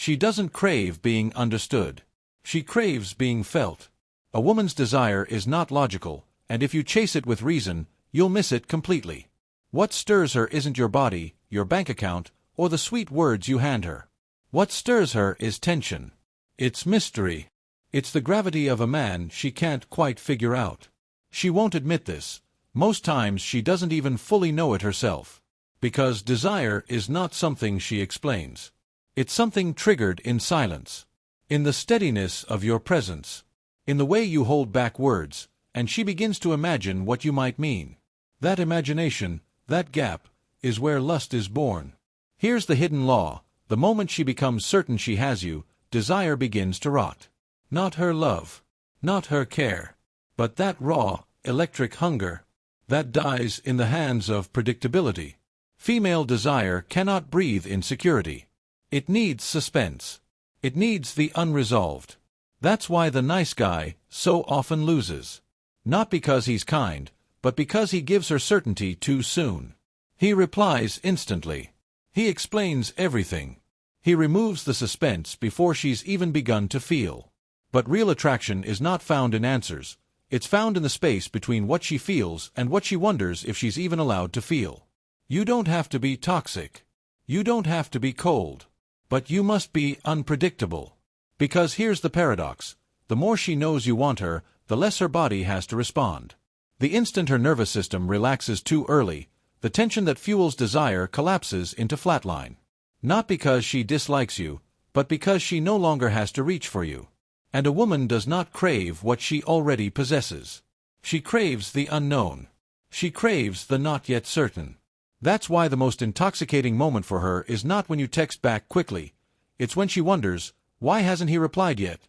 She doesn't crave being understood. She craves being felt. A woman's desire is not logical, and if you chase it with reason, you'll miss it completely. What stirs her isn't your body, your bank account, or the sweet words you hand her. What stirs her is tension. It's mystery. It's the gravity of a man she can't quite figure out. She won't admit this. Most times she doesn't even fully know it herself. Because desire is not something she explains. It's something triggered in silence. In the steadiness of your presence. In the way you hold back words, and she begins to imagine what you might mean. That imagination, that gap, is where lust is born. Here's the hidden law. The moment she becomes certain she has you, desire begins to rot. Not her love. Not her care. But that raw, electric hunger. That dies in the hands of predictability. Female desire cannot breathe in security. It needs suspense. It needs the unresolved. That's why the nice guy so often loses. Not because he's kind, but because he gives her certainty too soon. He replies instantly. He explains everything. He removes the suspense before she's even begun to feel. But real attraction is not found in answers. It's found in the space between what she feels and what she wonders if she's even allowed to feel. You don't have to be toxic. You don't have to be cold. But you must be unpredictable. Because here's the paradox. The more she knows you want her, the less her body has to respond. The instant her nervous system relaxes too early, the tension that fuels desire collapses into flatline. Not because she dislikes you, but because she no longer has to reach for you. And a woman does not crave what she already possesses. She craves the unknown. She craves the not yet certain. That's why the most intoxicating moment for her is not when you text back quickly. It's when she wonders, why hasn't he replied yet?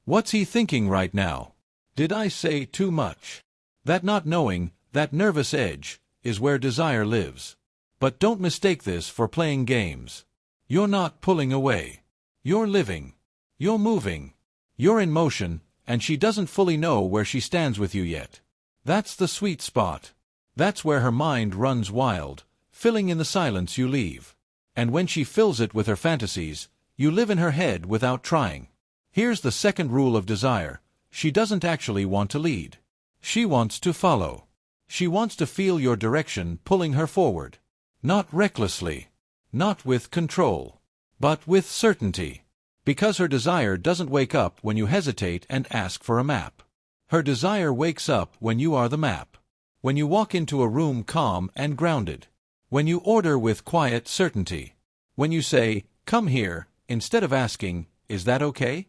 What's he thinking right now? Did I say too much? That not knowing, that nervous edge, is where desire lives. But don't mistake this for playing games. You're not pulling away. You're living. You're moving. You're in motion, and she doesn't fully know where she stands with you yet. That's the sweet spot. That's where her mind runs wild, filling in the silence you leave. And when she fills it with her fantasies, you live in her head without trying. Here's the second rule of desire. She doesn't actually want to lead. She wants to follow. She wants to feel your direction pulling her forward. Not recklessly. Not with control. But with certainty. Because her desire doesn't wake up when you hesitate and ask for a map. Her desire wakes up when you are the map. When you walk into a room calm and grounded. When you order with quiet certainty. When you say, "Come here," instead of asking, "Is that okay?"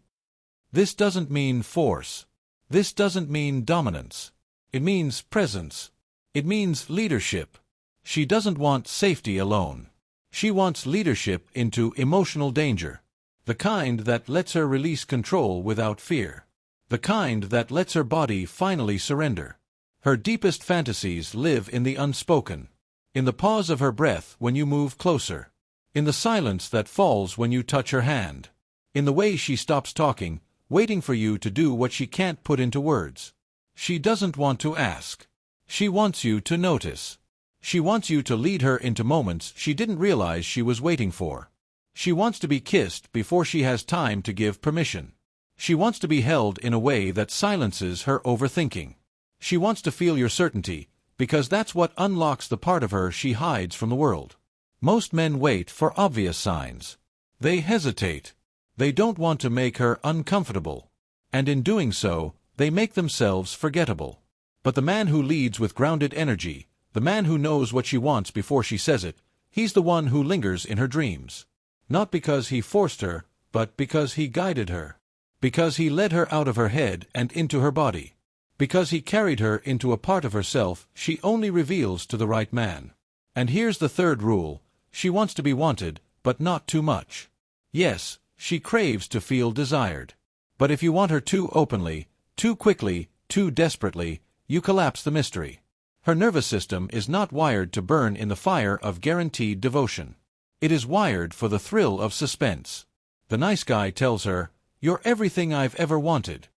This doesn't mean force. This doesn't mean dominance. It means presence. It means leadership. She doesn't want safety alone. She wants leadership into emotional danger. The kind that lets her release control without fear. The kind that lets her body finally surrender. Her deepest fantasies live in the unspoken. In the pause of her breath when you move closer. In the silence that falls when you touch her hand. In the way she stops talking, waiting for you to do what she can't put into words. She doesn't want to ask. She wants you to notice. She wants you to lead her into moments she didn't realize she was waiting for. She wants to be kissed before she has time to give permission. She wants to be held in a way that silences her overthinking. She wants to feel your certainty, because that's what unlocks the part of her she hides from the world. Most men wait for obvious signs. They hesitate. They don't want to make her uncomfortable. And in doing so, they make themselves forgettable. But the man who leads with grounded energy, the man who knows what she wants before she says it, he's the one who lingers in her dreams. Not because he forced her, but because he guided her. Because he led her out of her head and into her body. Because he carried her into a part of herself she only reveals to the right man. And here's the third rule. She wants to be wanted, but not too much. Yes, she craves to feel desired. But if you want her too openly, too quickly, too desperately, you collapse the mystery. Her nervous system is not wired to burn in the fire of guaranteed devotion. It is wired for the thrill of suspense. The nice guy tells her, "You're everything I've ever wanted."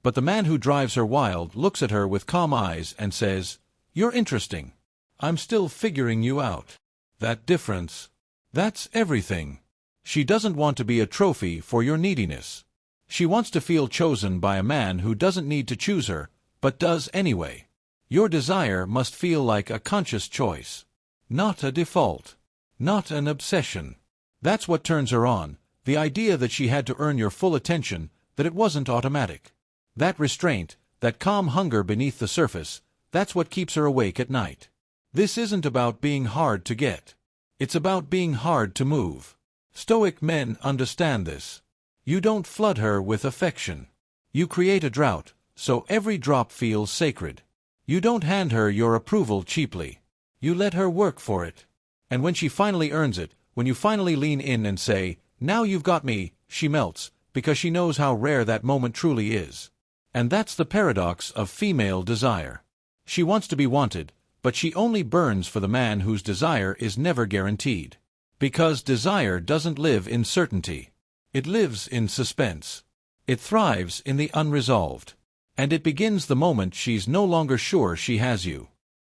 But the man who drives her wild looks at her with calm eyes and says, "You're interesting. I'm still figuring you out." That difference. That's everything. She doesn't want to be a trophy for your neediness. She wants to feel chosen by a man who doesn't need to choose her, but does anyway. Your desire must feel like a conscious choice, not a default, not an obsession. That's what turns her on, the idea that she had to earn your full attention, that it wasn't automatic. That restraint, that calm hunger beneath the surface, that's what keeps her awake at night. This isn't about being hard to get. It's about being hard to move. Stoic men understand this. You don't flood her with affection. You create a drought, so every drop feels sacred. You don't hand her your approval cheaply. You let her work for it. And when she finally earns it, when you finally lean in and say, "Now you've got me," she melts, because she knows how rare that moment truly is. And that's the paradox of female desire. She wants to be wanted, but she only burns for the man whose desire is never guaranteed. Because desire doesn't live in certainty. It lives in suspense. It thrives in the unresolved. And it begins the moment she's no longer sure she has you.